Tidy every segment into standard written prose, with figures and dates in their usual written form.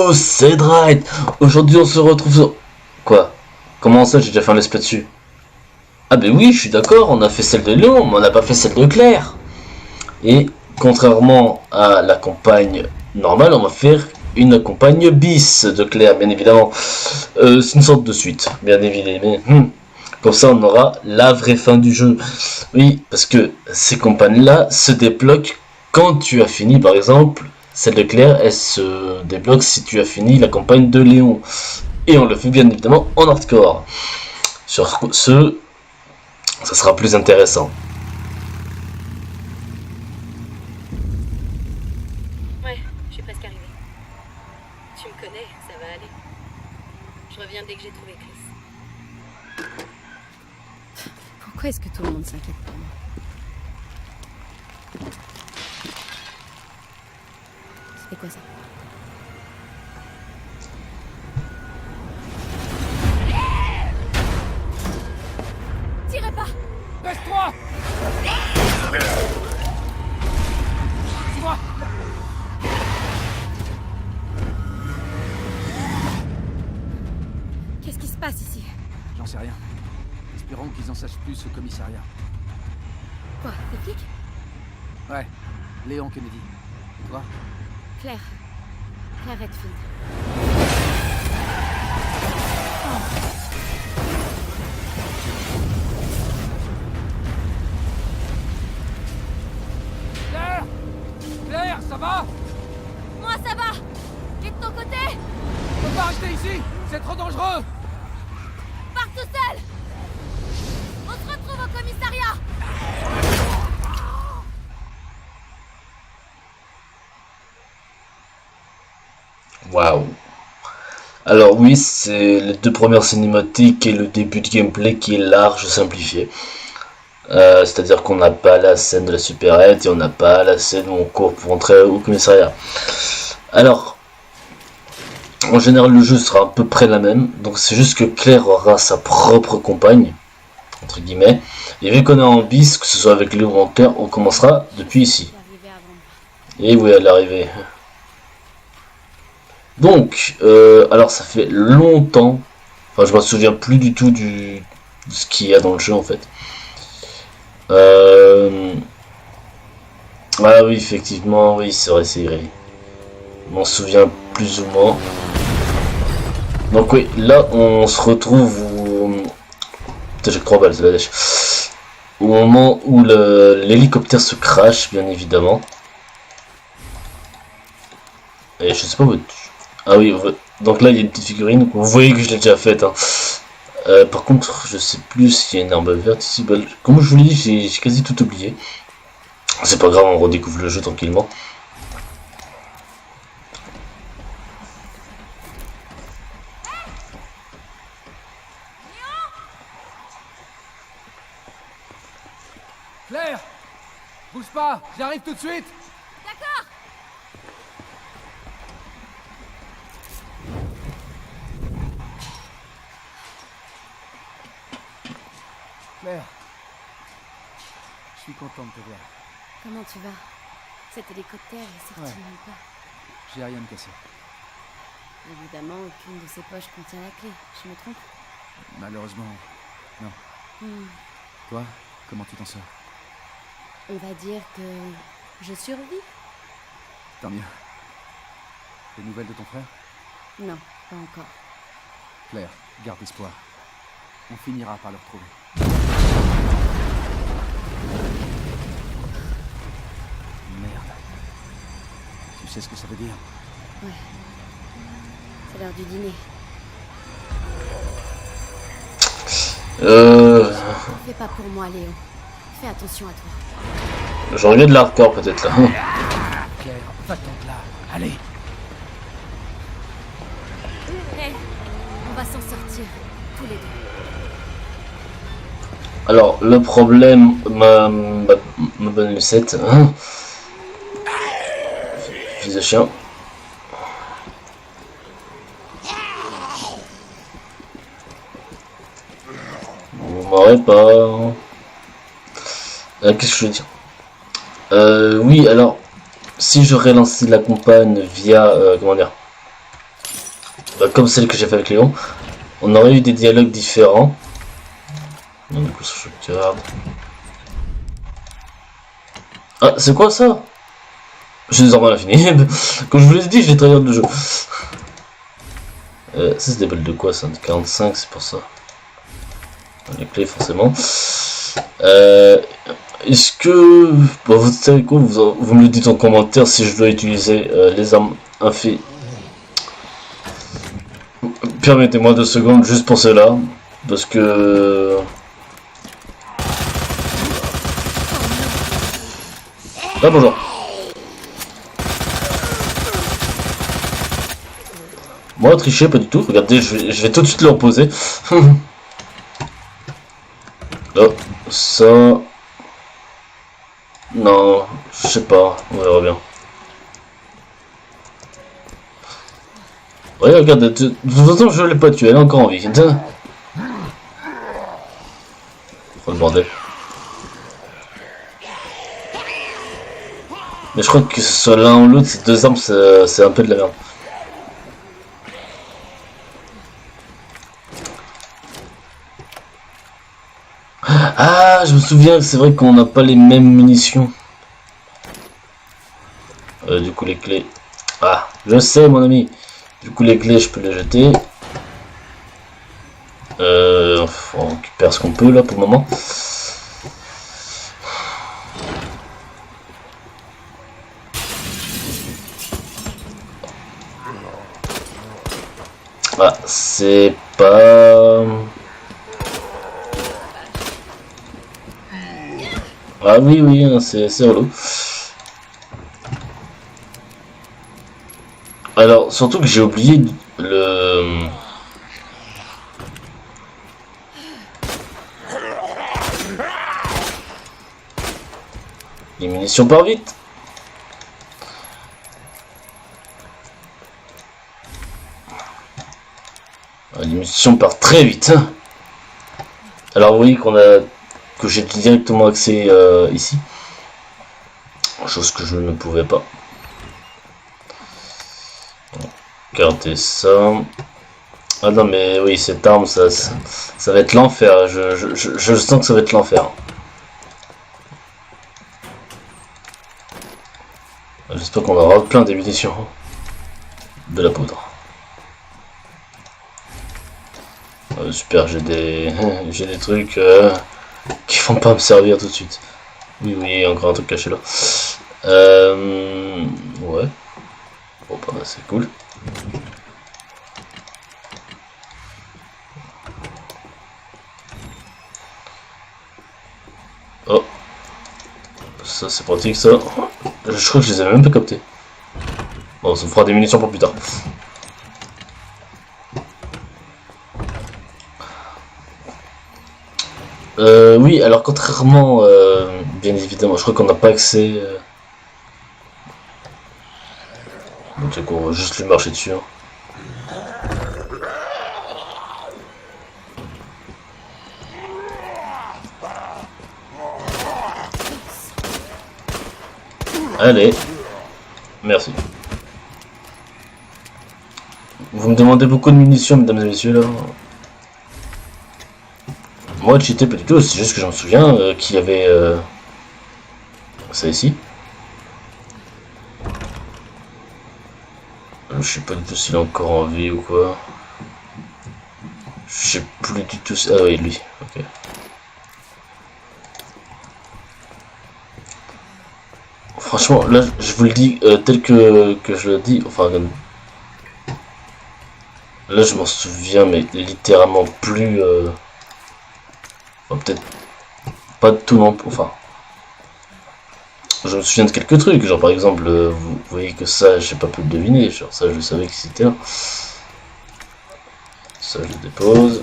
Yo, c'est Dright. Aujourd'hui on se retrouve sur... Quoi? Comment ça, j'ai déjà fait un let's play dessus? Ah ben oui, je suis d'accord, on a fait celle de Léon, mais on n'a pas fait celle de Claire. Et contrairement à la campagne normale, on va faire une campagne bis de Claire, bien évidemment. C'est une sorte de suite, bien évidemment. Comme ça, on aura la vraie fin du jeu. Oui, parce que ces campagnes-là se débloquent quand tu as fini, par exemple, celle de Claire, elle se débloque si tu as fini la campagne de Léon. Et on le fait bien évidemment en hardcore. Sur ce, ça sera plus intéressant. Ouais, je suis presque arrivée. Tu me connais, ça va aller. Je reviens dès que j'ai trouvé Chris. Pourquoi est-ce que tout le monde s'inquiète pour moi? C'est quoi ça? Tirez pas! Baisse-toi! Suis-moi! Qu'est-ce qui se passe ici? J'en sais rien. Espérons qu'ils en sachent plus au commissariat. Quoi, des flics? Ouais, Léon Kennedy. Et toi? Claire. Claire Redfield. Claire! Claire, ça va? Moi ça va! Et de ton côté? On peut pas rester ici! C'est trop dangereux! Pars tout seul! On se retrouve au commissariat! Waouh. Alors oui, c'est les deux premières cinématiques et le début de gameplay qui est large, simplifié. C'est-à-dire qu'on n'a pas la scène de la supérette et on n'a pas la scène où on court pour entrer au commissariat. Alors, en général, le jeu sera à peu près la même. Donc c'est juste que Claire aura sa propre compagne, entre guillemets. Et vu qu'on est en bis, que ce soit avec Léon ou en Claire, on commencera depuis ici. Et oui, elle est arrivée. Donc, alors ça fait longtemps, enfin je me souviens plus du tout de ce qu'il y a dans le jeu en fait. Ah oui, effectivement, oui, c'est vrai, c'est vrai. Je m'en souviens plus ou moins. Donc oui, là on se retrouve où... Putain, j'ai 3 balles, c'est la dèche. Au moment où l'hélicoptère se crash, bien évidemment. Et je sais pas où... Ah oui, donc là il y a une petite figurine, donc vous voyez que je l'ai déjà faite. Hein. Par contre, je sais plus s'il y a une herbe verte ici. Bah, comme je vous l'ai dit, j'ai quasi tout oublié. C'est pas grave, on redécouvre le jeu tranquillement. Claire! Bouge pas! J'arrive tout de suite! D'accord! Claire, je suis content de te voir. Comment tu vas? Cet hélicoptère est sorti Ouais. nulle part. J'ai rien de cassé. Évidemment, aucune de ces poches contient la clé. Je me trompe? Malheureusement, non. Toi, comment tu t'en sors? On va dire que je survis? Tant mieux. Des nouvelles de ton frère? Non, pas encore. Claire, garde espoir. On finira par le retrouver. Merde. Tu sais ce que ça veut dire? Ouais. C'est l'heure du dîner. Fais pas pour moi, Léon. Fais attention à toi. J'aurais mieux de l'hardcore peut-être là. Claire, va-t'en de là. Allez. Hé, on va s'en sortir, tous les deux. Alors, le problème, ma bonne Lucette, hein, fils de chien. Vous m'aurez pas. Qu'est-ce que je veux dire? Oui, alors, si j'aurais lancé la campagne via, comment dire, comme celle que j'ai fait avec Léon, on aurait eu des dialogues différents. Donc, du coup, je regarde. Ah, c'est quoi ça? J'ai des armes à l'infini. Comme je vous l'ai dit, j'ai trahi le jeu. Ça, c'est des balles de quoi ça? De 45, c'est pour ça. Les clés, forcément. Est-ce que... Bon, vous savez quoi, vous me le dites en commentaire si je dois utiliser les armes infinies. Permettez-moi 2 secondes juste pour cela. Parce que... Ah bonjour. Moi tricher pas du tout. Regardez, je vais tout de suite le reposer. Oh, ça... Non, je sais pas, on verra bien. Ouais, regarde, de toute façon je l'ai pas tué, elle est encore en vie. Oh le bordel. Mais je crois que ce soit l'un ou l'autre, ces 2 armes, c'est un peu de la merde. Ah, je me souviens que c'est vrai qu'on n'a pas les mêmes munitions. Du coup, les clés... Ah, je sais, mon ami. Du coup, les clés, je peux les jeter. On récupère ce qu'on peut, là, pour le moment. Ah, c'est pas... Ah oui, oui, hein, c'est relou. Alors, surtout que j'ai oublié le... Les munitions partent vite. Les munitions partent très vite. Alors, vous voyez que j'ai directement accès ici. Chose que je ne pouvais pas. Regardez ça. Ah non mais oui, cette arme, ça va être l'enfer. Je sens que ça va être l'enfer. J'espère qu'on aura plein de munitions. De la poudre. Super, j'ai des trucs qui vont pas me servir tout de suite. Oui, oui, encore un truc caché là. Ouais. Bon, bah, c'est cool. Oh. Ça, c'est pratique, ça. Je crois que je les avais même pas captés. Bon, ça me fera des munitions pour plus tard. Oui, alors contrairement, bien évidemment, je crois qu'on n'a pas accès... Donc c'est qu'on va juste lui marcher dessus. Hein. Allez, merci. Vous me demandez beaucoup de munitions, mesdames et messieurs, là. Moi, cheaté pas du tout, c'est juste que je me souviens qu'il y avait ça ici. Je sais pas du tout s'il est encore en vie ou quoi. Je sais plus du tout. Ah oui, lui, ok. Franchement, là, je vous le dis tel que je le dis, enfin. Là, je m'en souviens, mais littéralement plus. Enfin, peut-être pas de tout non plus. Enfin. Je me souviens de quelques trucs, genre par exemple, vous voyez que ça, j'ai pas pu le deviner, genre ça, je savais que c'était là. Ça, je le dépose.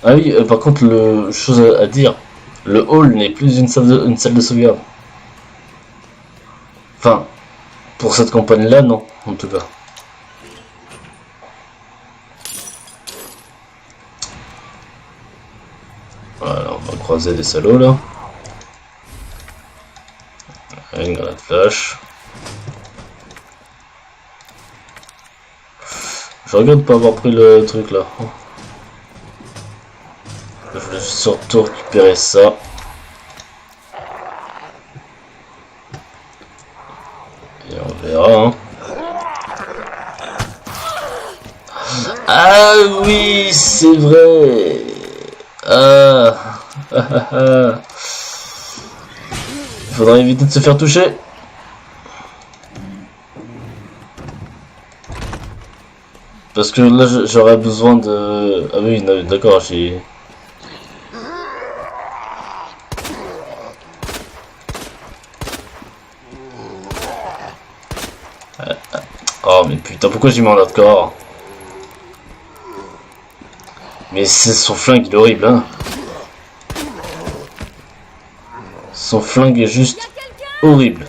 Ah oui, par contre, chose à dire, le hall n'est plus une salle de sauvegarde. Enfin, pour cette campagne-là, non, en tout cas. Voilà, on va croiser les salauds là. Une grenade flash. Je regrette de pas avoir pris le truc là. Je voulais surtout récupérer ça. Et on verra, hein. Ah oui, c'est vrai. Ah. Il faudra éviter de se faire toucher. Parce que là, j'aurais besoin de... Ah oui, d'accord, j'ai... Oh, mais putain, pourquoi j'ai mis en hardcore? Mais c'est son flingue, il est horrible, hein. Son flingue est juste horrible.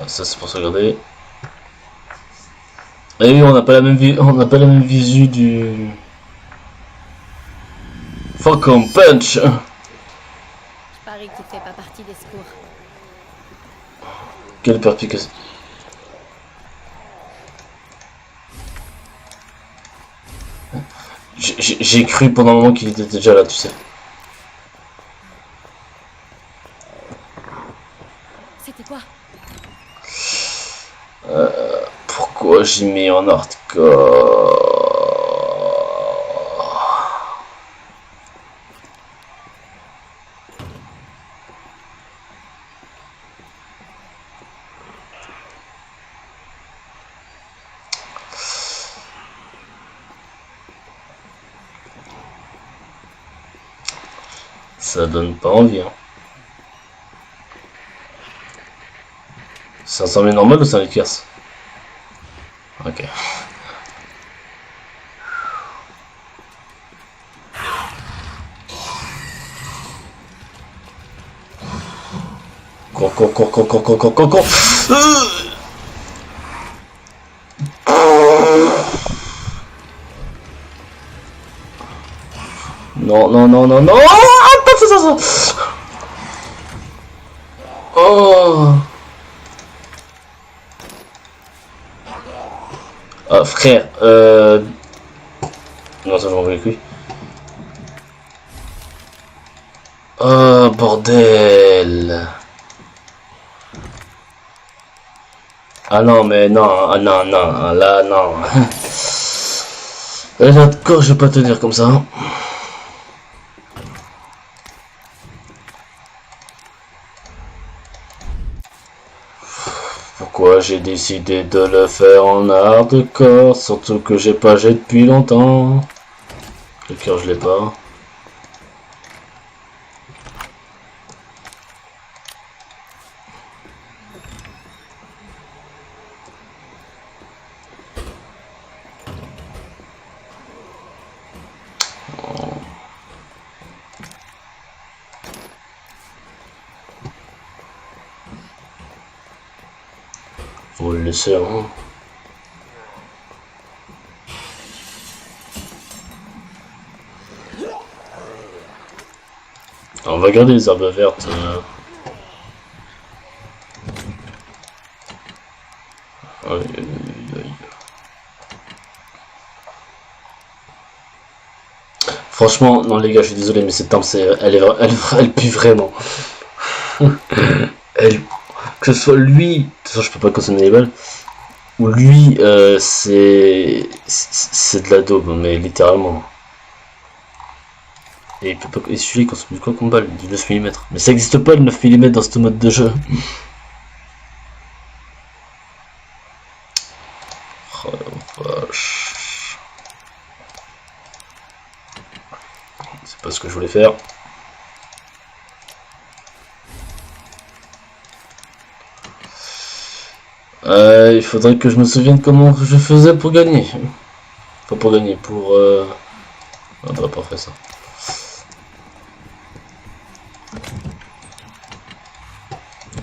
Ça c'est pour se regarder. Et oui, on n'a pas la même on n'a pas la même visu du Falcon Punch. Je parie que tu fais pas partie des secours. Quelle perpicacité. J'ai cru pendant un moment qu'il était déjà là, tu sais. C'était quoi? Pourquoi j'ai mis en hardcore? Ça donne pas envie, hein. C'est un zombie normal ou c'est un Lakers? Ok. Cours. Non. Ah, pas ça. Oh. Ah, frère, non, ça, je m'en vais les couilles. Oh, bordel. Ah non, mais non, ah non, là, non. Là, d'accord, je vais pas tenir comme ça. Hein. Pourquoi j'ai décidé de le faire en hardcore, surtout que j'ai pas joué depuis longtemps. Le cœur, je l'ai pas. Faut le laisser, hein. On va garder les herbes vertes. Franchement, non les gars, je suis désolé, mais cette arme, elle pue vraiment. Que ce soit lui, de toute façon, je peux pas consommer les balles, ou lui, c'est de la daube, mais littéralement. Et il peut pas, et celui-là, il consomme du quoi comme balle? Du 9 mm. Mais ça existe pas le 9 mm dans ce mode de jeu. Oh la vache. C'est pas ce que je voulais faire. Il faudrait que je me souvienne comment je faisais pour gagner. Pas pour gagner, pour... On devrait pas faire ça.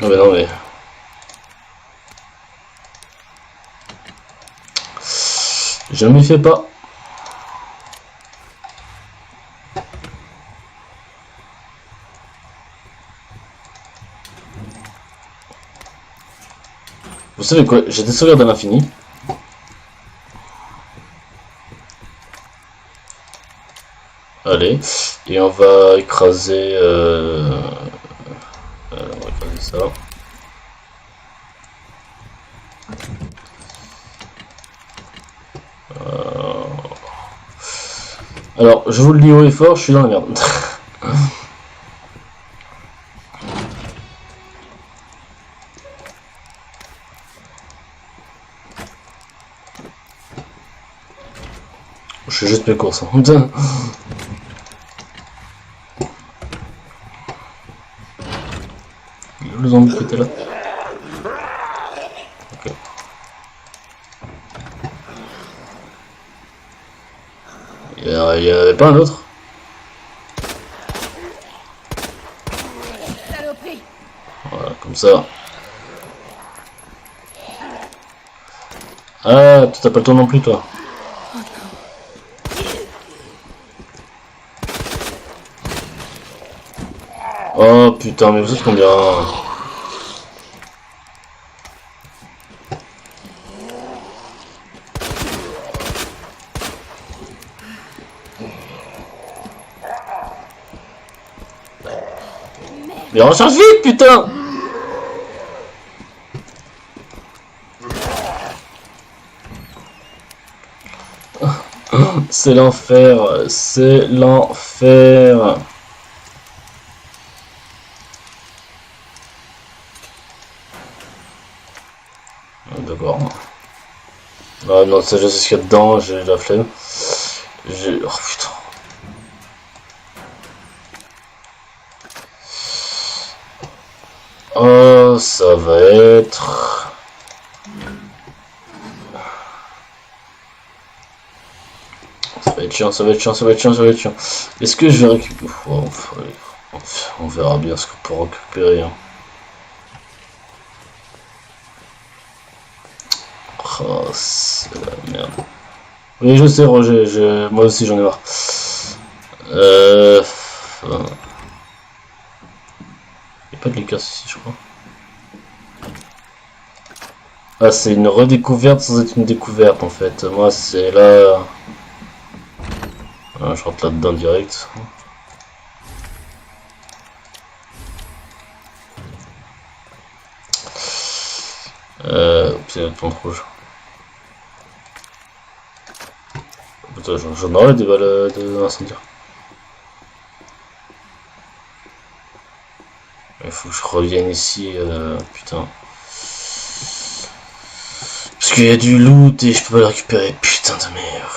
Oh mais non mais... Je m'y fais pas. Vous savez quoi? J'ai des sauvegardes à l'infini. Allez, et on va écraser... on va écraser ça. Alors, je vous le dis haut et fort, je suis dans la merde. Je fais juste mes courses. Hein. Le zombie qui était là. Ok. Il y avait pas un autre? Voilà, comme ça. Ah, tu t'as pas le temps non plus, toi. Oh putain, mais vous êtes combien? Mais recharge vite, putain! C'est l'enfer, c'est l'enfer. D'accord. Ah non, ça je sais ce qu'il y a dedans, j'ai la flemme. Oh putain. Oh, ça va être... Ça va être chiant, ça va être chiant, ça va être chiant, ça va être chiant. Est-ce que je vais récupérer... Oh, on verra bien ce qu'on peut récupérer. Hein. Oh, c'est la merde. Oui, je sais, Roger, moi aussi j'en ai marre. Il n'y a pas de Lucas ici, je crois. Ah, c'est une redécouverte sans être une découverte en fait. Moi, c'est là. Ah, je rentre là-dedans direct. C'est la plante rouge. Putain, j'en aurais des balles d'incendie. Il faut que je revienne ici, putain. Parce qu'il y a du loot et je peux pas le récupérer, putain de merde.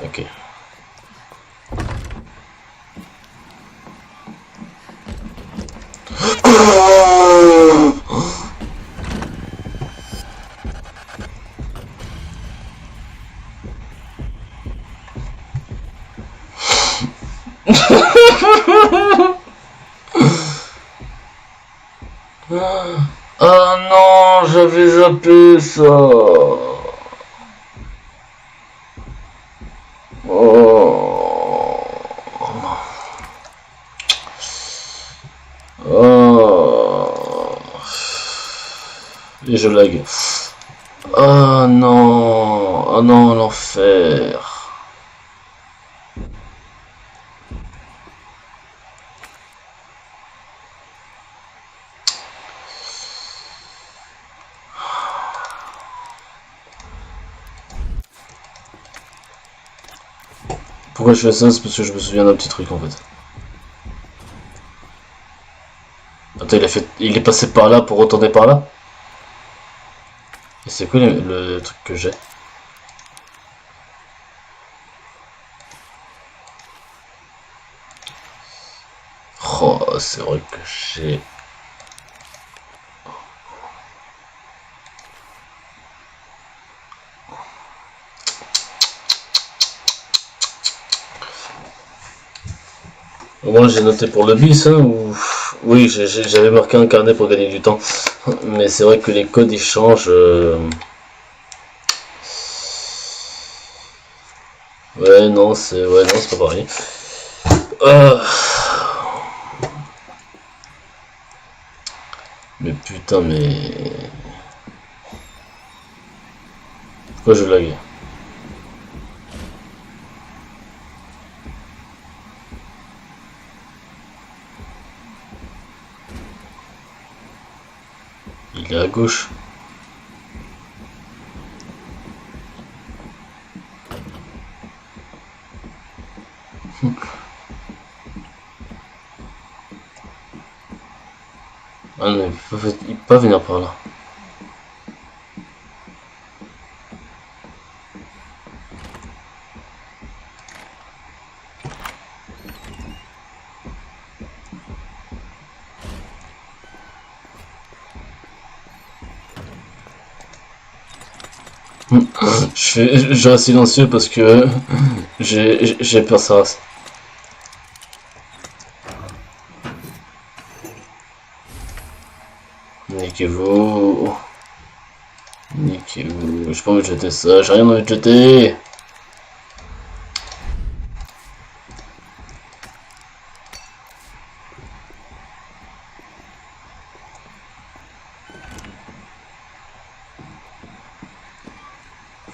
Ok. Ah non, j'avais zappé ça. Oh. Oh. Et je lag. Oh non, oh non, l'enfer. Pourquoi je fais ça? C'est parce que je me souviens d'un petit truc en fait. Attends, il est passé par là pour retourner par là? Et c'est quoi le truc que j'ai? Oh, c'est vrai que j'ai... Moi j'ai noté pour le bis, hein, ou... Oui, j'avais marqué un carnet pour gagner du temps. Mais c'est vrai que les codes ils changent. Ouais, non, c'est pas pareil. Putain, mais... Pourquoi je lag? Il est à gauche. Ah non, il peut pas venir par là. Je reste silencieux parce que j'ai peur ça reste. Niquez-vous. Niquez-vous. J'ai pas envie de jeter ça, j'ai rien envie de jeter.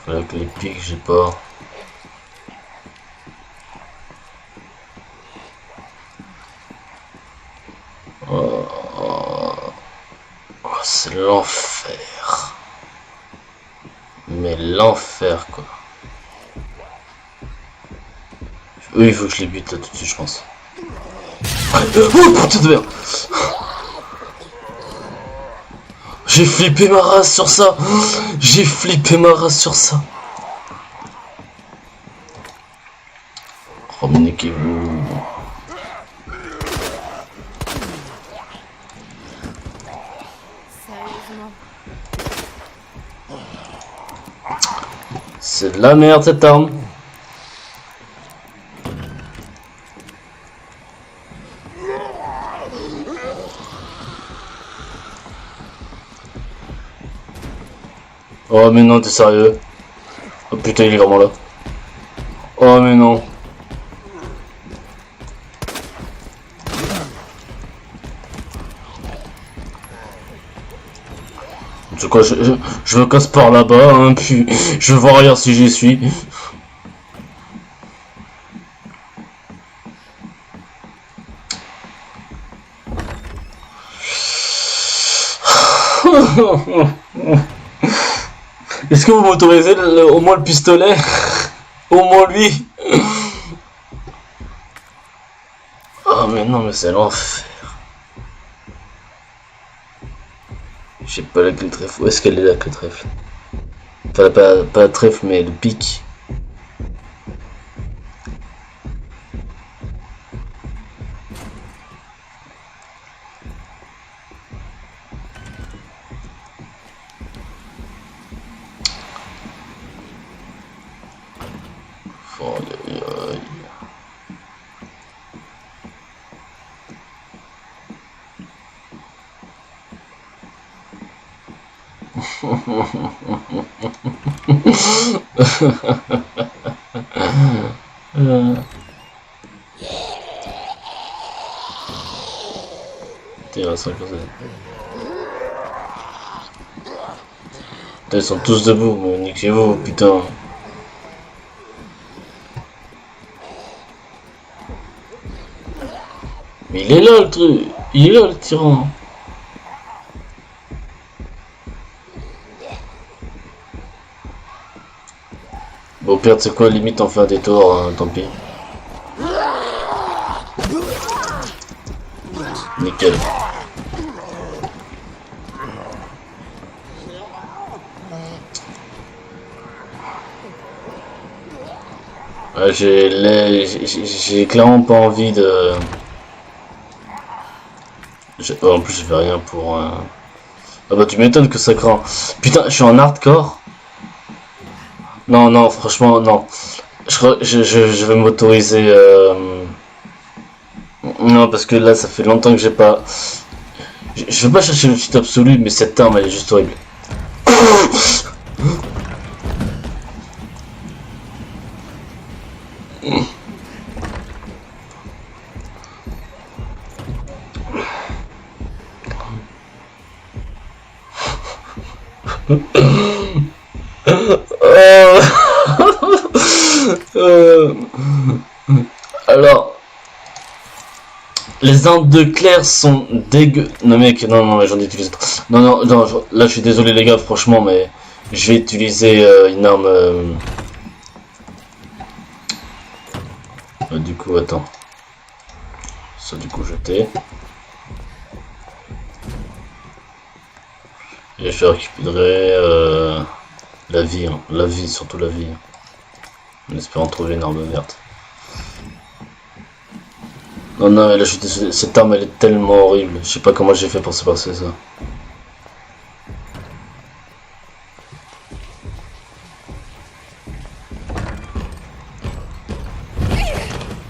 Avec les pics, j'ai pas. Oh, c'est l'enfer. Mais l'enfer, quoi. Oui, il faut que je les bute là tout de suite, je pense. Oh putain de merde! J'ai flippé ma race sur ça. J'ai flippé ma race sur ça. Oh, mais niquez-vous. Sérieusement. C'est de la merde cette arme. Oh mais non, t'es sérieux? Oh putain, il est vraiment là. Oh mais non. En tout cas, je me casse par là-bas, hein, puis je vais voir ailleurs si j'y suis. Est-ce que vous m'autorisez au moins le pistolet? Au moins lui? Oh mais non, mais c'est l'enfer. J'ai pas la clé de trèfle. Où est-ce qu'elle est la clé de trèfle? Enfin, pas la trèfle, mais le pic. Oh, aïe, aïe. Putain, 5 personnes. Putain, ils sont tous debout, mais niquez-vous, putain. Mais il est là le truc, il est là le tyran. Bon, au pire, tu sais quoi, limite on fait un détour, hein, tant pis. Nickel. Ouais, j'ai clairement pas envie de... Oh, en plus, je fais rien pour... Ah bah, tu m'étonnes que ça craint. Putain, je suis en hardcore. Non, non, franchement, non. Je vais m'autoriser... Non, parce que là, ça fait longtemps que j'ai pas... Je veux pas chercher le cheat absolu, mais cette arme, elle est juste horrible. Euh, Alors, les armes de Claire sont dégueu. Non mec, non, mais j'en utilise. Non, là je suis désolé les gars, franchement, mais je vais utiliser une arme. Du coup, attends. Ça, du coup, jeter. Et je vais récupérer la vie, hein. La vie, surtout la vie. En espérant trouver une arme verte. Non, mais là, je suis désolé. Cette arme, elle est tellement horrible. Je sais pas comment j'ai fait pour se passer ça.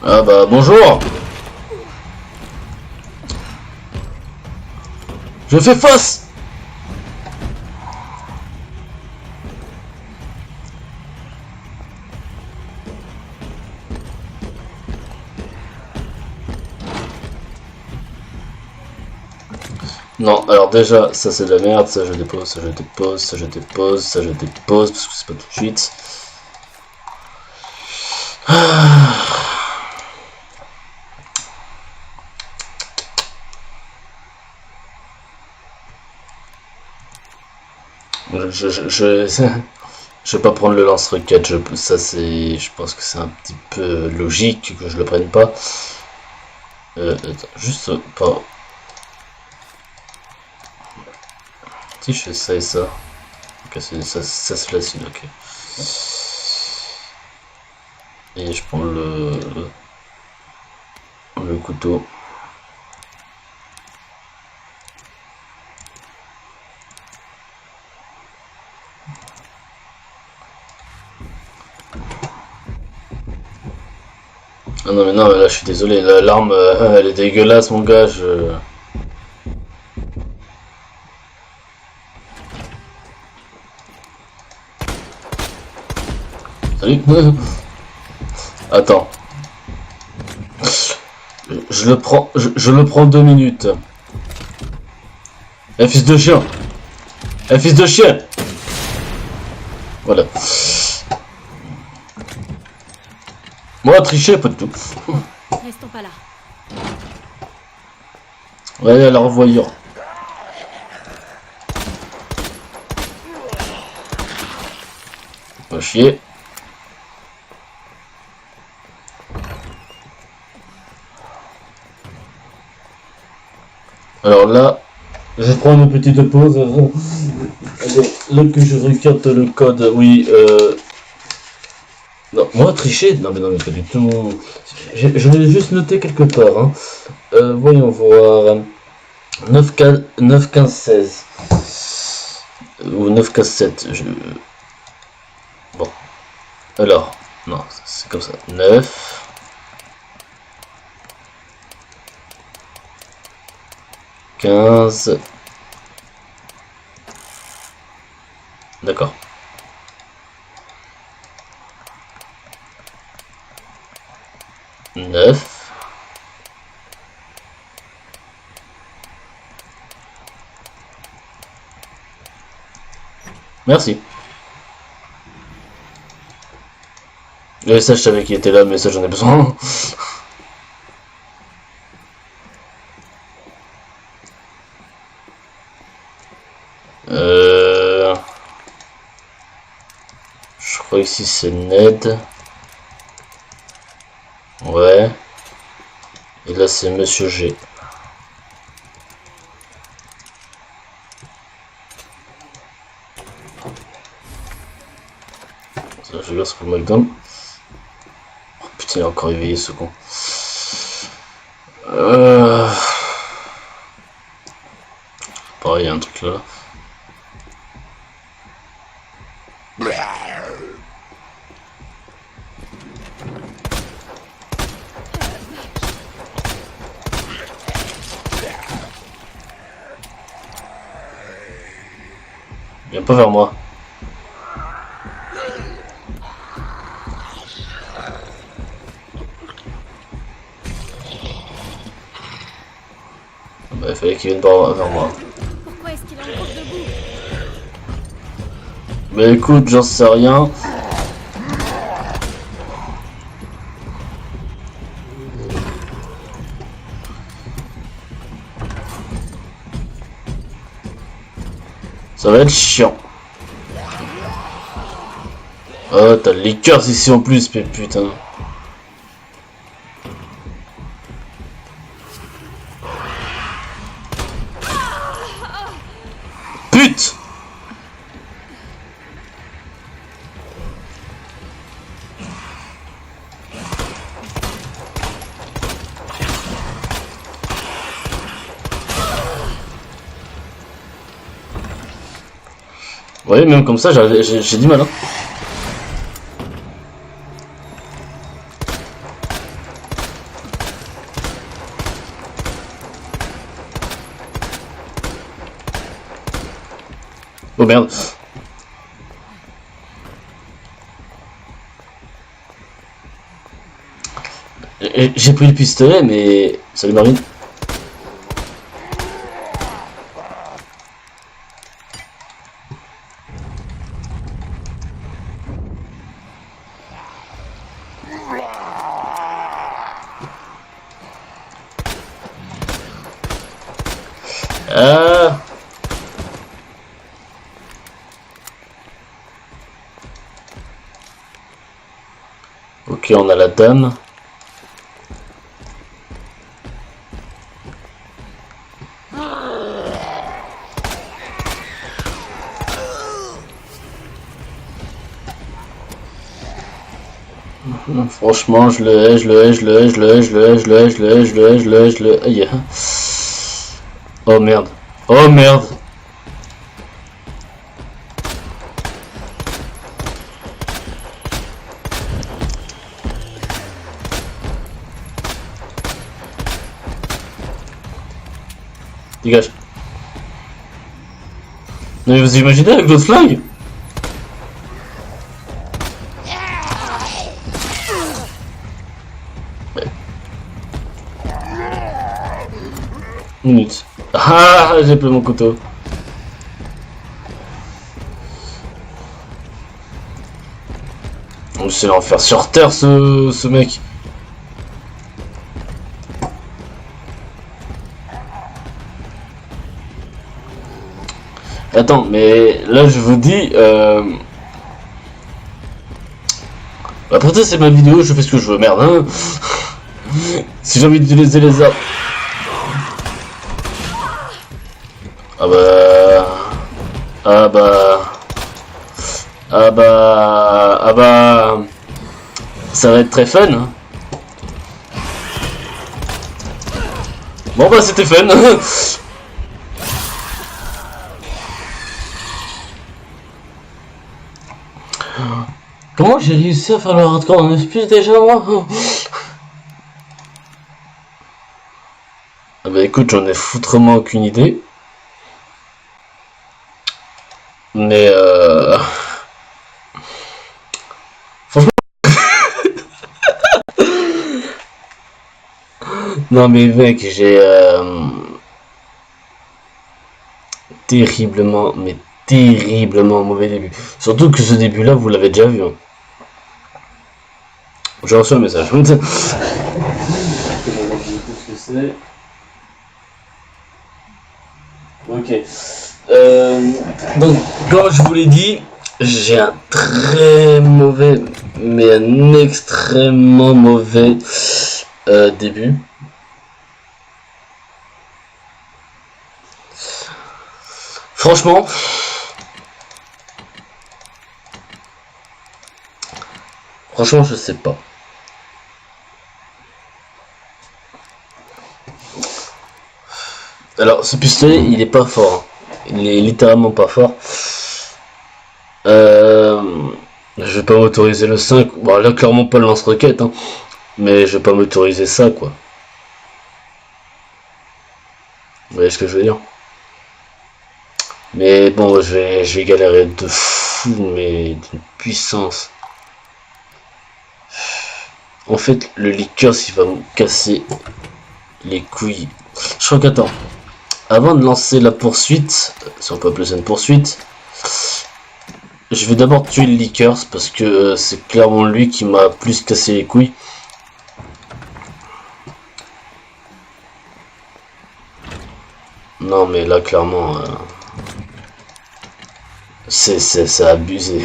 Ah bah, bonjour! Je fais face! Non, alors déjà, ça c'est de la merde, ça je dépose, ça je dépose, ça je dépose, ça je dépose, parce que c'est pas tout de suite. Je vais pas prendre le lance-roquette, ça c'est, je pense que c'est un petit peu logique que je le prenne pas. Attends, juste pas. Si je fais ça et ça. Ok, ça c'est facile, ok. Et je prends le couteau. Ah non mais là je suis désolé, l'arme elle est dégueulasse mon gars, Salut. Attends. Je le prends 2 minutes. Eh fils de chien. Eh fils de chien. Voilà. Moi tricher pas du tout. Restons pas là. Ouais, à la revoyure. Pas chier. Alors là, je prends une petite pause. Là que je regarde le code, oui. Non, moi tricher, non mais pas du tout. Je l'ai juste noté quelque part. Hein. Voyons voir. 9, 15, 16. Ou 9, 15, 7. Bon. Alors, non, c'est comme ça. 9. 15. D'accord. Neuf. Merci. Ça, je savais qu'il était là, mais ça, j'en ai besoin. Je crois ici c'est Ned. Ouais. Et là c'est Monsieur G. Ça, je regarde ce que le McDonald's. Oh putain, il est encore éveillé ce con. Pareil, il y a un truc là. Viens pas vers moi. Bah, il fallait qu'il vienne vers moi. Pourquoi est-ce qu'il est encore debout? Mais écoute, j'en sais rien. Ça va être chiant. Oh, t'as le liqueur ici en plus, mais putain. Pute! Ouais, même comme ça, j'ai du mal. Hein. Oh merde. J'ai pris le pistolet, mais... Salut Marine. Ok, on a la dame. Franchement, je le hais, je le hais, je le hais, je le hais, je le hais, je le hais, je le hais, je le hais, je le hais, je le hais. Aïe. Oh merde. Oh merde. Dégage. Non mais vous imaginez avec votre flingue? Minute. Ah, j'ai pris mon couteau. Oh, c'est l'enfer sur terre ce mec. Attends, mais là je vous dis, après ça c'est ma vidéo, je fais ce que je veux, merde, hein. Si j'ai envie d'utiliser les armes. Ah bah... Ah bah... Ah bah... Ah bah... Ça va être très fun. Hein. Bon bah c'était fun. Comment j'ai réussi à faire le hardcore en FPS déjà moi? Ah bah écoute, j'en ai foutrement aucune idée. Mais franchement... Non mais mec, j'ai... terriblement, mais terriblement mauvais début. Surtout que ce début-là, vous l'avez déjà vu. Hein. J'ai reçu un message. Ok. Donc, comme je vous l'ai dit, j'ai un très mauvais, mais un extrêmement mauvais début. Franchement, je sais pas. Alors, ce pistolet, il est pas fort. Hein. Il est littéralement pas fort. Je vais pas m'autoriser le 5. Bon, là, clairement pas le lance-roquette. Hein. Mais je vais pas m'autoriser ça, quoi. Vous voyez ce que je veux dire? Mais bon, je vais galérer de fou, mais d'une puissance. En fait, le liqueur, il va me casser les couilles. Je crois qu'attends. Avant de lancer la poursuite, si on peut appeler ça une poursuite, je vais d'abord tuer le Lickers parce que c'est clairement lui qui m'a plus cassé les couilles. Non mais là clairement c'est abusé.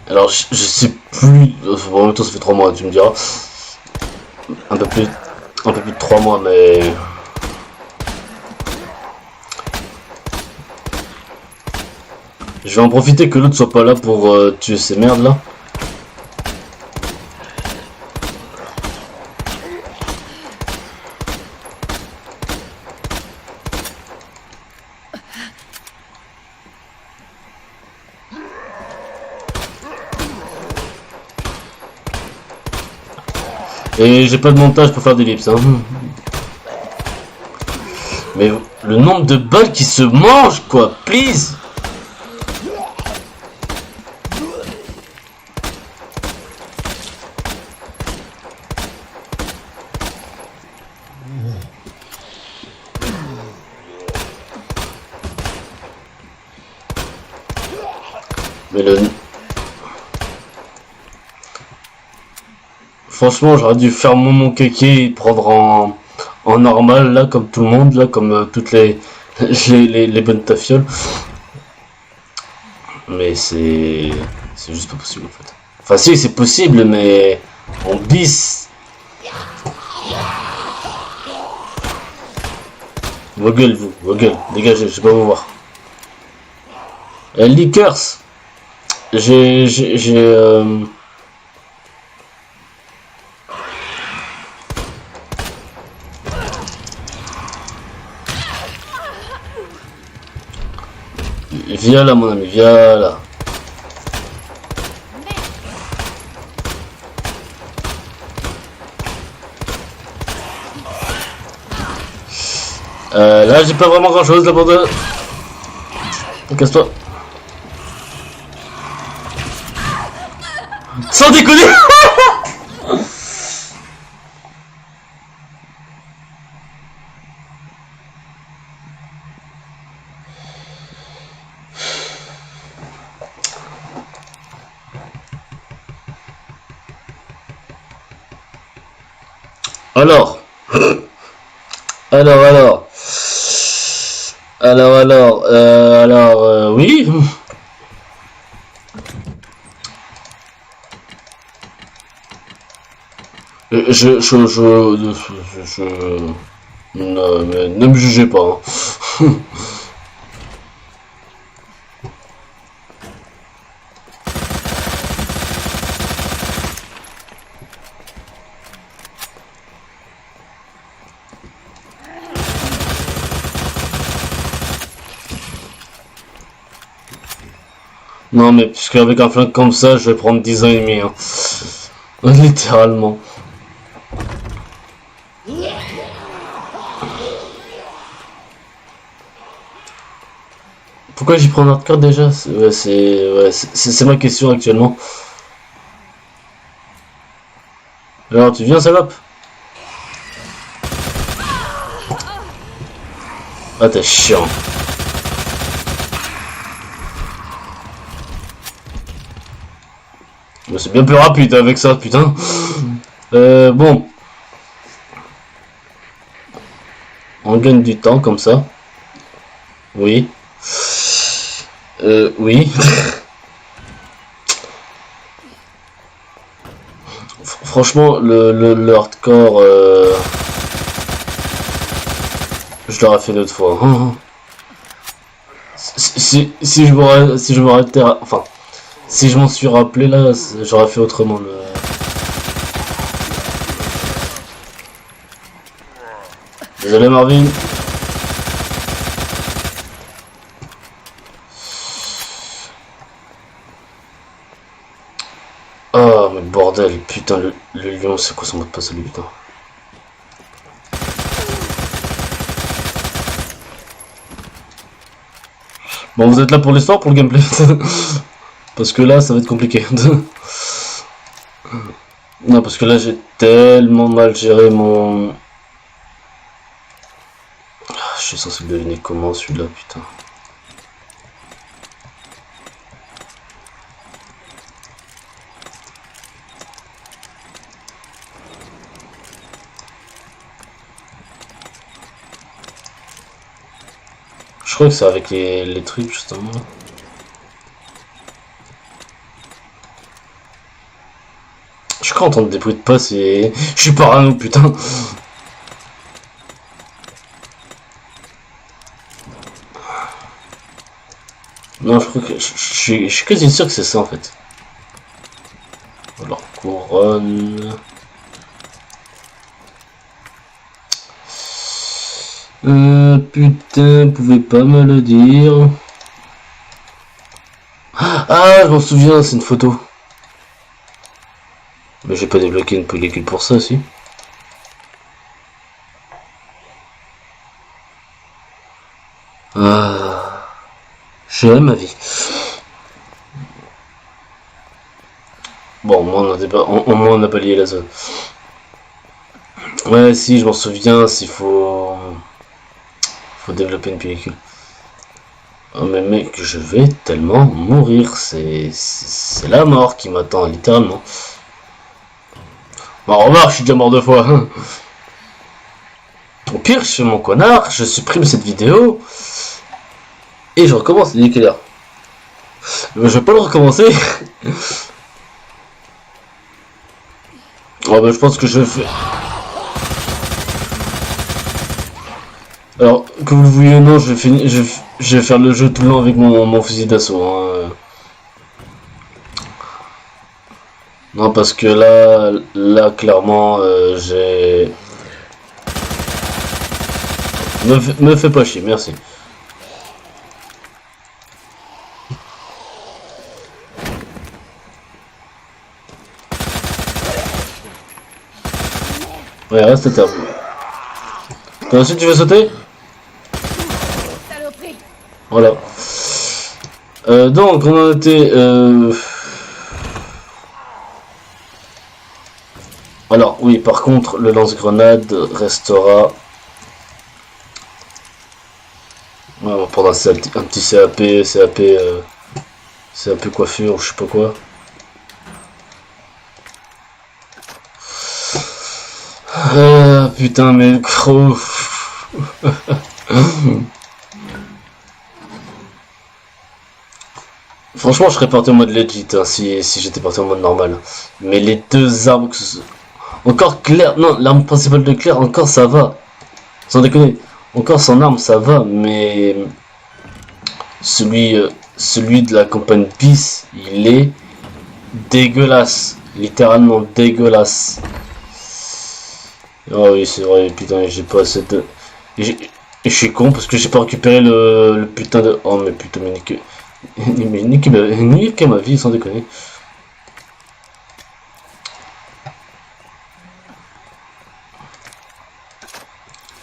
Alors je sais plus, en même temps ça fait 3 mois tu me diras. Un peu plus de 3 mois mais... Je vais en profiter que l'autre soit pas là pour tuer ces merdes là. Et j'ai pas de montage pour faire des lips, hein. Mais le nombre de balles qui se mangent, quoi, please. Mais le... Franchement, j'aurais dû faire mon kéké et prendre en normal, là, comme tout le monde, là, comme toutes les bonnes tafioles. Mais c'est juste pas possible, en fait. Enfin, si, c'est possible, mais en bis. Vos gueules, vous, vos gueules, dégagez, je vais pas vous voir. Lickers, j'ai viens là mon ami, viens là. Là j'ai pas vraiment grand chose là pour te... Casse-toi. Sans déconner. Alors, oui. Non, mais ne me jugez pas. Hein. Non, mais puisqu'avec un flingue comme ça, je vais prendre 10 ans et demi. Hein. Littéralement. Pourquoi j'y prends un hardcore déjà? C'est ma question actuellement. Alors, tu viens, salope? Ah, t'es chiant. C'est bien plus rapide avec ça, putain. Bon. On gagne du temps comme ça. Oui. Oui. Franchement, le hardcore, je l'aurais fait d'autres fois. Si je m'arrêtais, enfin, si je m'en suis rappelé là, j'aurais fait autrement. Désolé Marvin. Oh mais bordel, putain, le lion, c'est quoi son mot de passe à lui, putain. Bon, vous êtes là pour l'histoire, pour le gameplay. Parce que là, ça va être compliqué. Non, parce que là, j'ai tellement mal géré mon... Je suis censé deviner comment celui-là, putain. Je crois que c'est avec les trucs justement. Je crois entendre des bruits de pas, c'est... Je suis parano, putain. Non, je crois que... Je suis quasi sûr que c'est ça, en fait. Alors, couronne... Putain, vous pouvez pas me le dire. Ah, je m'en souviens, c'est une photo. Mais j'ai pas débloqué une pellicule pour ça, si. Ah, j'ai ma vie. Bon, au moins on a balayé la zone. Ouais, si, je m'en souviens, s'il faut développer une pellicule. Oh mais mec, je vais tellement mourir, c'est la mort qui m'attend, littéralement. Bon, remarque, je suis déjà mort 2 fois. Hein. Au pire, je fais mon connard, je supprime cette vidéo, et je recommence, il est quelle heure? Je vais pas le recommencer. Oh bah je pense que je fais... Alors, que vous le vouliez ou non, je vais faire le jeu tout le long avec mon fusil d'assaut. Hein. Non, parce que là clairement, j'ai... Me fais pas chier, merci. Ouais, reste à terre. Ensuite, tu veux sauter? Voilà. Donc, on a été... Alors, oui, par contre, le lance-grenade restera... Ouais, on va prendre un petit CAP coiffure, ou je sais pas quoi. Putain, mais gros... Franchement, je serais parti en mode legit hein, si j'étais parti en mode normal. Mais les deux armes... Encore Claire... Non, l'arme principale de Claire, encore ça va. Sans déconner. Encore son arme, ça va, mais... Celui de la campagne bis, il est dégueulasse. Littéralement dégueulasse. Oh oui, c'est vrai, putain, j'ai pas assez de... Et je suis con parce que j'ai pas récupéré le putain de... Oh mais putain, mais niquez ma vie, sans déconner.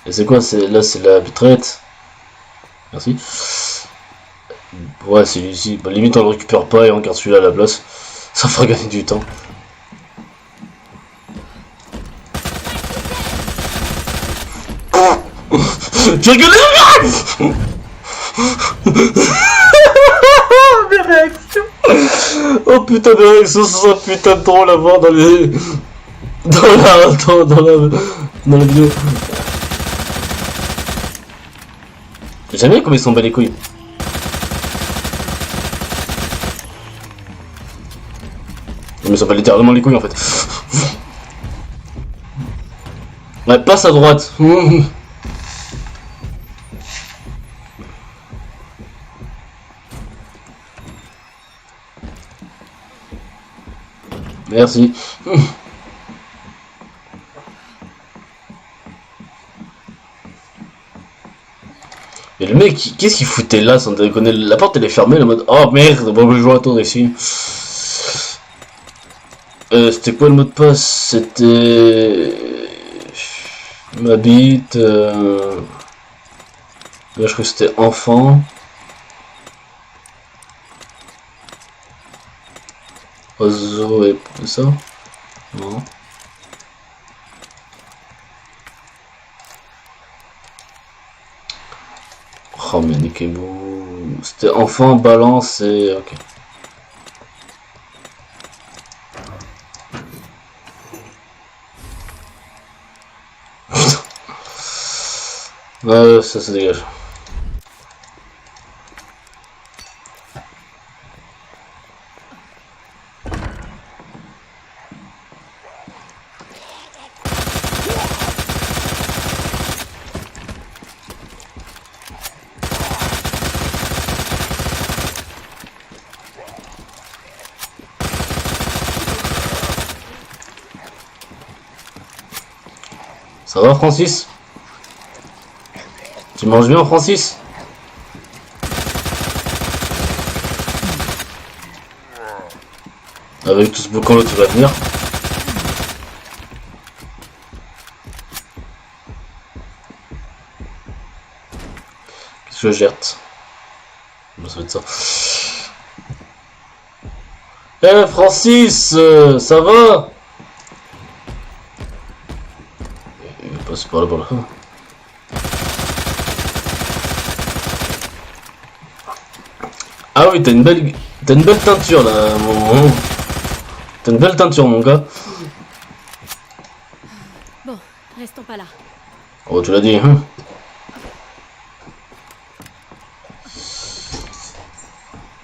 Et c'est quoi, là c'est la bitrate. Merci. Ouais, c'est ici. Bah, limite on le récupère pas et on garde celui-là à la place. Ça fera gagner du temps. J'ai rigolé. Mes réactions. Oh putain, mes réactions, ce sera putain de drôle à voir dans les... Dans la vidéo. J'aime bien comme ils sont bas les couilles. Mais ça va littéralement les couilles en fait. Ouais, passe à droite. Merci. Mais le mec, qu'est-ce qu'il foutait là sans déconner? La porte elle est fermée, la mode oh merde, bon je vais attendre ici. C'était quoi le mot de passe? C'était... Ma bite... Là je crois que c'était enfant. Oiseau et ça? Non. Oh mais niquez-vous. C'était enfant, balance et... Ok. Ouais, ça se dégage. Ça va, Francis? Tu manges bien, Francis? Avec tout ce boucan là, tu vas venir. Qu'est-ce que je jette? Bon, ça va être ça. Eh Francis, ça va? Il va passer par là, par là. Ah oui, t'as une belle teinture là, T'as une belle teinture, mon gars. Bon, restons pas là. Oh, tu l'as dit, hein?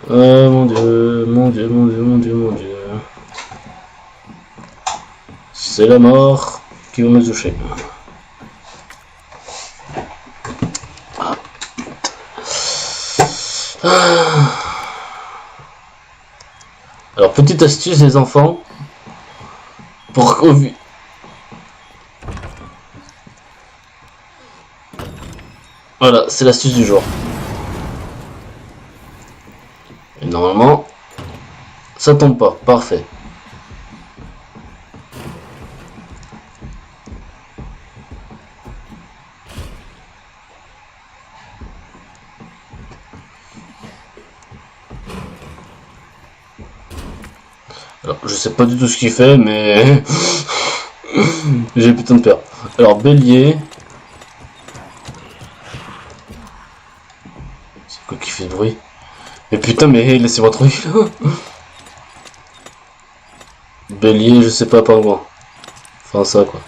Mon dieu, mon dieu, mon dieu, mon dieu, mon dieu. C'est la mort qui va me toucher. Alors, petite astuce, les enfants. Pour voilà, c'est l'astuce du jour. Et normalement, ça tombe pas. Parfait. Alors, je sais pas du tout ce qu'il fait, mais j'ai putain de peur. Alors, bélier. C'est quoi qui fait de bruit? Mais putain, mais laissez-moi tranquille. Bélier, je sais pas, pingouin. Enfin, ça quoi.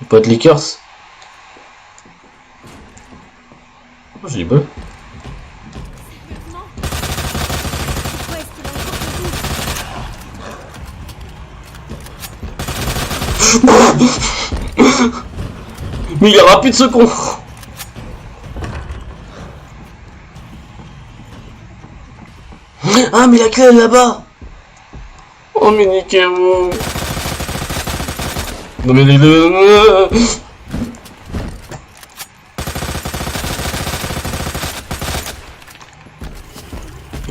Pas de liqueurs. Oh, j'ai dit bon. Mais il est rapide ce con. Ah mais la clé elle est là-bas. Oh mais niquez-vous. Non mais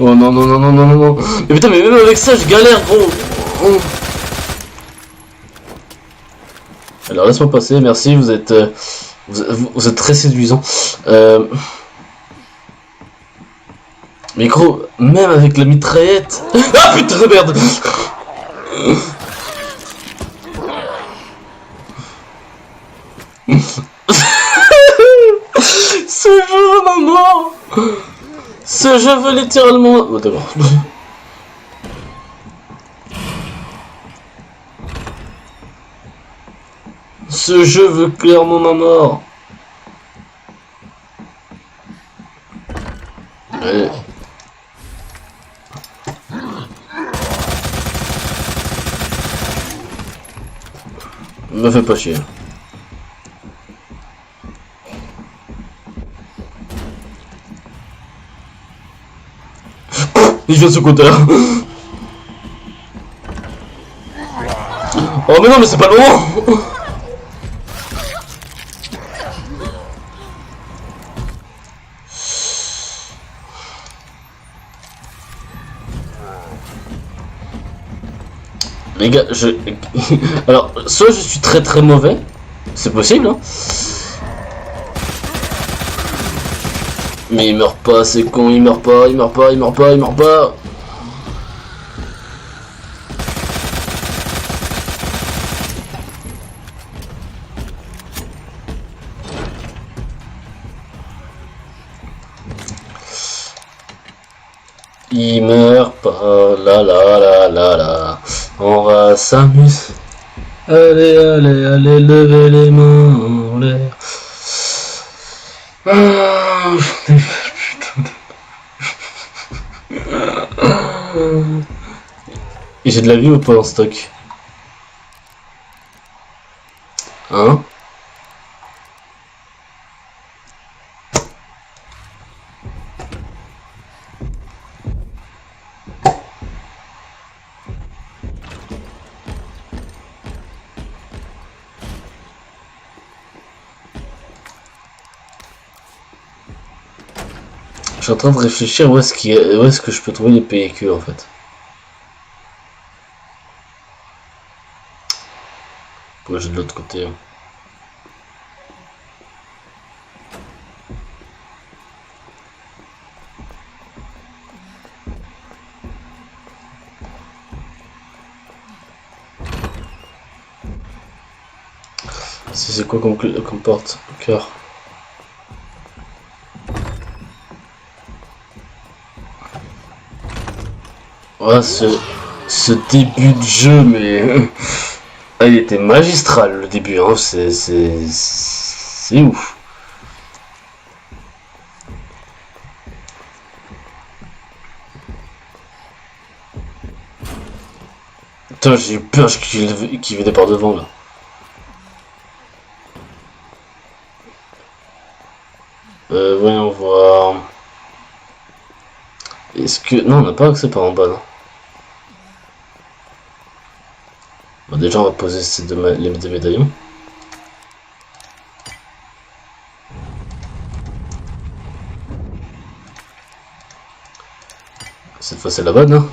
oh non non non non non non. Mais putain mais même avec ça je galère gros. Oh. Alors laisse-moi passer, merci, vous êtes vous êtes très séduisant. Mais gros, même avec la mitraillette. Ah putain de merde. Ce jeu maman. Ce jeu veut littéralement. Oh, d'accord. Ce jeu veut clairement ma mort. Allez. Me fais pas chier. Il vient de ce côté-là. Oh mais non mais c'est pas le moment. Les gars, alors, soit je suis très très mauvais, c'est possible, hein. Mais il meurt pas, c'est con, il meurt pas, il meurt pas, il meurt pas, il meurt pas. Il meurt pas, la la la la la. On va s'amuser. Allez, allez, allez, levez les mains en l'air. Ah, putain. Et j'ai de la vie ou pas en stock? Hein? suis en train de réfléchir où est-ce que je peux trouver les PQ en fait. Pourquoi j'ai de l'autre côté. C'est quoi comme porte? Cœur. Ouais, ce début de jeu, mais ah, il était magistral le début, hein. C'est ouf. Putain, j'ai eu peur qu'il venait par devant là. Voyons voir. Est-ce que... Non, on n'a pas accès par en bas, non. Bon, déjà, on va poser les deux médaillons. Cette fois, c'est la bonne, hein.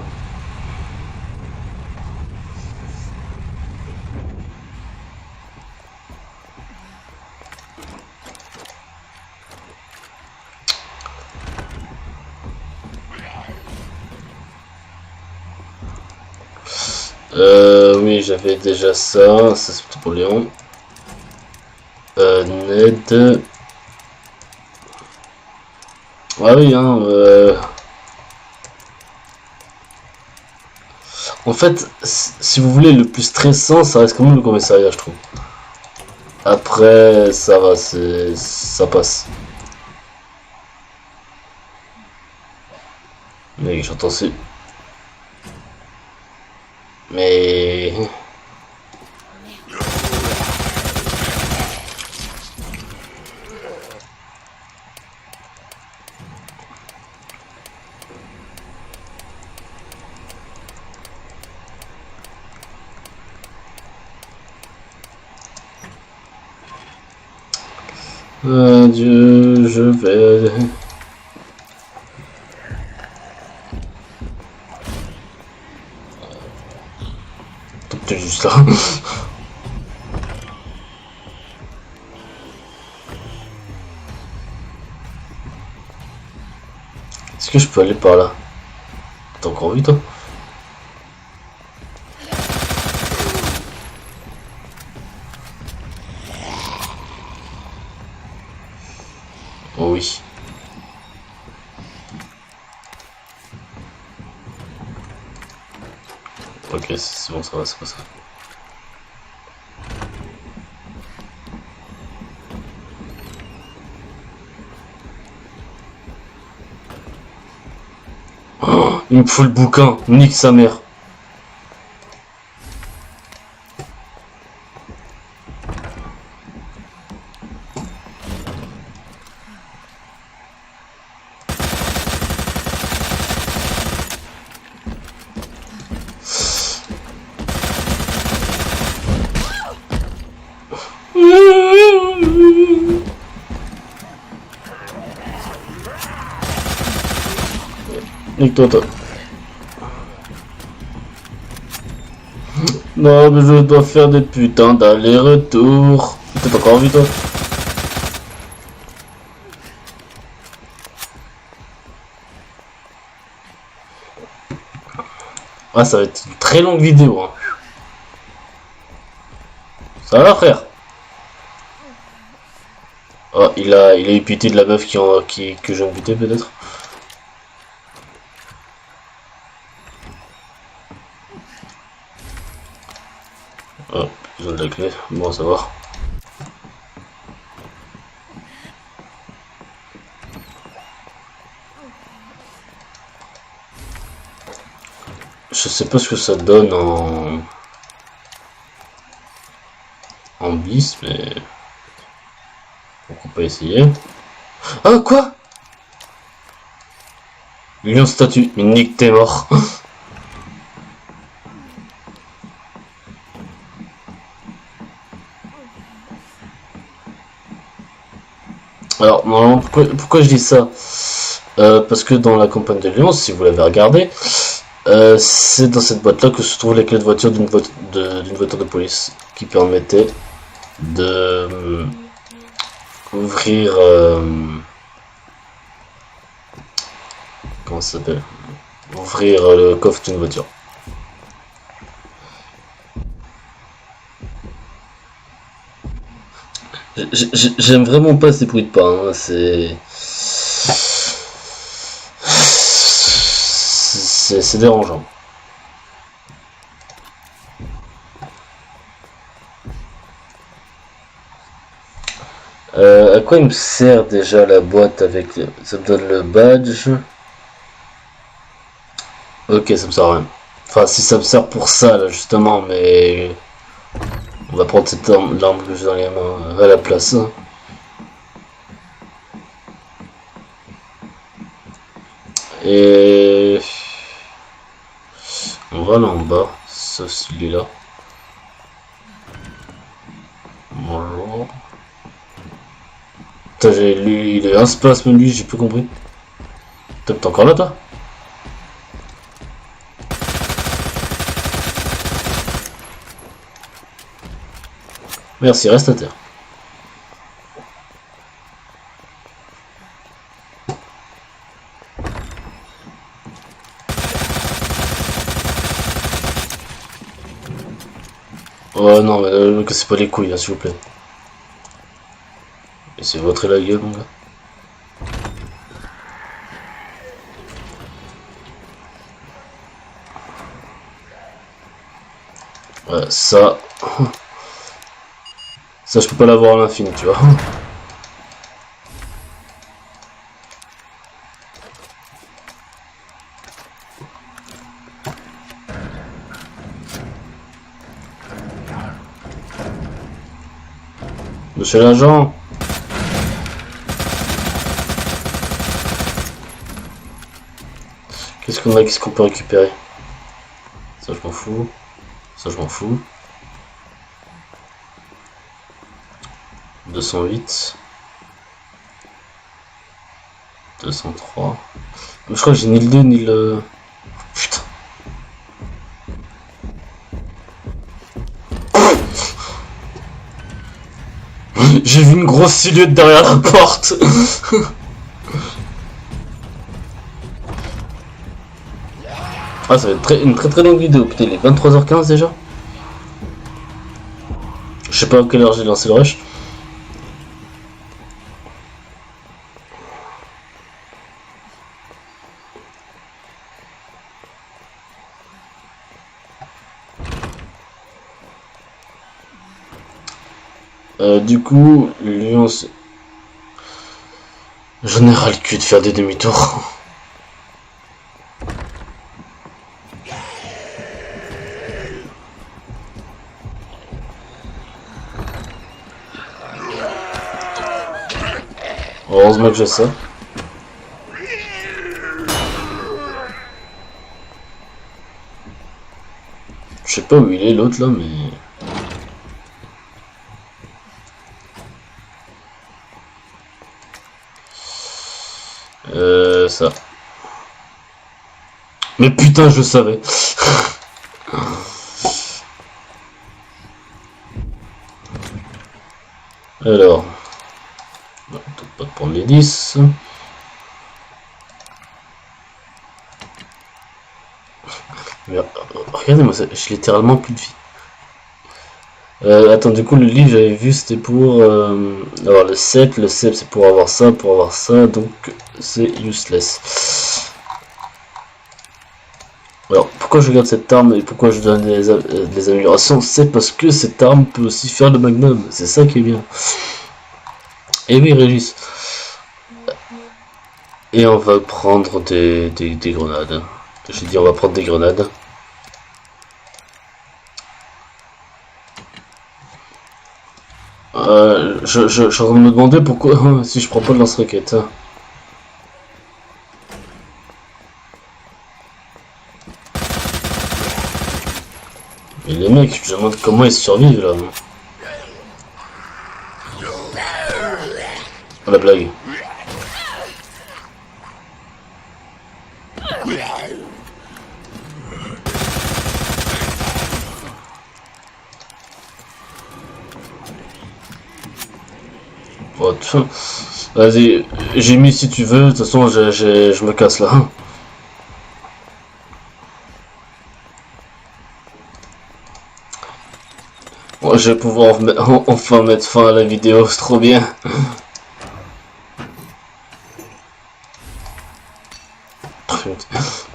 Oui, j'avais déjà ça c'est pour Léon. Ned. Ah oui, hein. En fait, si vous voulez, le plus stressant, ça reste quand même le commissariat, je trouve. Après, ça va, ça passe. Mais j'entends c'est... Mais... Adieu, je vais... T'es juste là. Est-ce que je peux aller par là? T'as encore vu toi? Oh oui. Ok, c'est bon, ça va, c'est pas ça. Oh, il me faut le bouquin, nique sa mère. Nique-toi, toi. Non, mais je dois faire des putains d'allers-retours. T'as pas encore envie, toi? Ah, ça va être une très longue vidéo, hein. Ça va, frère? Oh, il a eu pitié de la meuf que je viens de buter, peut-être? Oh, besoin de la clé. Bon, ça va. Je sais pas ce que ça donne en bis, mais pourquoi pas essayer. Ah, quoi? Lion statue, mais nique, t'es mort. Alors, normalement, pourquoi je dis ça? Parce que dans la campagne de Lyon, si vous l'avez regardé, c'est dans cette boîte-là que se trouvent les clés de voiture d'une voiture de police qui permettait de ouvrir... comment ça s'appelle? Ouvrir le coffre d'une voiture. J'aime vraiment pas ces bruits de pas, hein. C'est dérangeant. À quoi il me sert déjà la boîte avec... Ça me donne le badge. Ok, ça me sert à rien. Enfin, si ça me sert pour ça, là, justement, mais... On va prendre cette l'arme que j'ai dans les mains à la place. Hein. Et... On va là en bas, sauf celui-là. Bonjour. Putain, il est un spasme lui, j'ai plus compris. T'es encore là, toi? Merci, reste à terre. Oh non, mais ne cassez pas les couilles, hein, s'il vous plaît. Et c'est votre la gueule, mon gars. Ouais, ça... Ça, je peux pas l'avoir à l'infini, tu vois. Monsieur l'agent. Qu'est-ce qu'on a, qu'est-ce qu'on peut récupérer? Ça, je m'en fous. Ça, je m'en fous. 208. 203. Je crois que j'ai ni le 2 ni le... Putain. J'ai vu une grosse silhouette derrière la porte. Ah, ça va être une très longue vidéo. Putain, il est 23h15 déjà. Je sais pas à quelle heure j'ai lancé le rush. Du coup, Lyon, j'en ai ras le cul de faire des demi-tours. Heureusement que j'ai ça. Je sais pas où il est l'autre là, mais... Ça. Mais putain, je savais. Alors. Non, peut-être pas de prendre les 10. Mais, regardez-moi ça, j'ai littéralement plus de vie. Attends, du coup, le livre j'avais vu c'était pour avoir le cep. Le cep c'est pour avoir ça, donc c'est useless. Alors, pourquoi je garde cette arme et pourquoi je donne des améliorations? C'est parce que cette arme peut aussi faire le magnum, c'est ça qui est bien. Et oui, Régis. Et on va prendre des grenades. J'ai dit on va prendre des grenades. Je suis en train de me demander pourquoi si je prends pas de lance-roquette. Mais les mecs, je me demande comment ils survivent là. Oh, la blague. Oh, vas-y, j'ai mis si tu veux, de toute façon je me casse là. Bon, je vais pouvoir enfin mettre fin à la vidéo, c'est trop bien.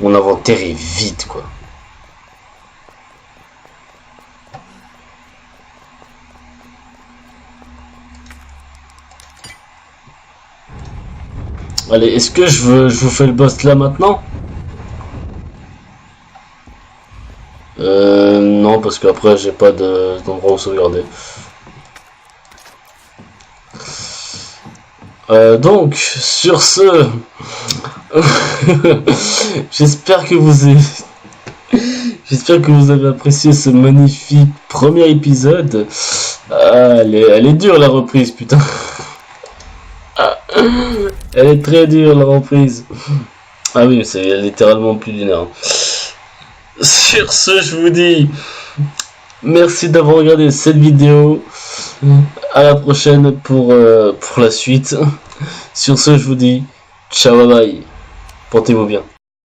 Mon inventaire est vide quoi. Allez, est-ce que je vous fais le boss là maintenant? Non, parce qu'après j'ai pas d'endroit où sauvegarder. Donc, sur ce, j'espère que vous avez apprécié ce magnifique premier épisode. Ah, elle est dure la reprise, putain. Elle est très dure la reprise. Ah oui, c'est littéralement plus d'une heure. Sur ce, je vous dis merci d'avoir regardé cette vidéo. À la prochaine pour la suite. Sur ce, je vous dis ciao, bye bye. Portez-vous bien.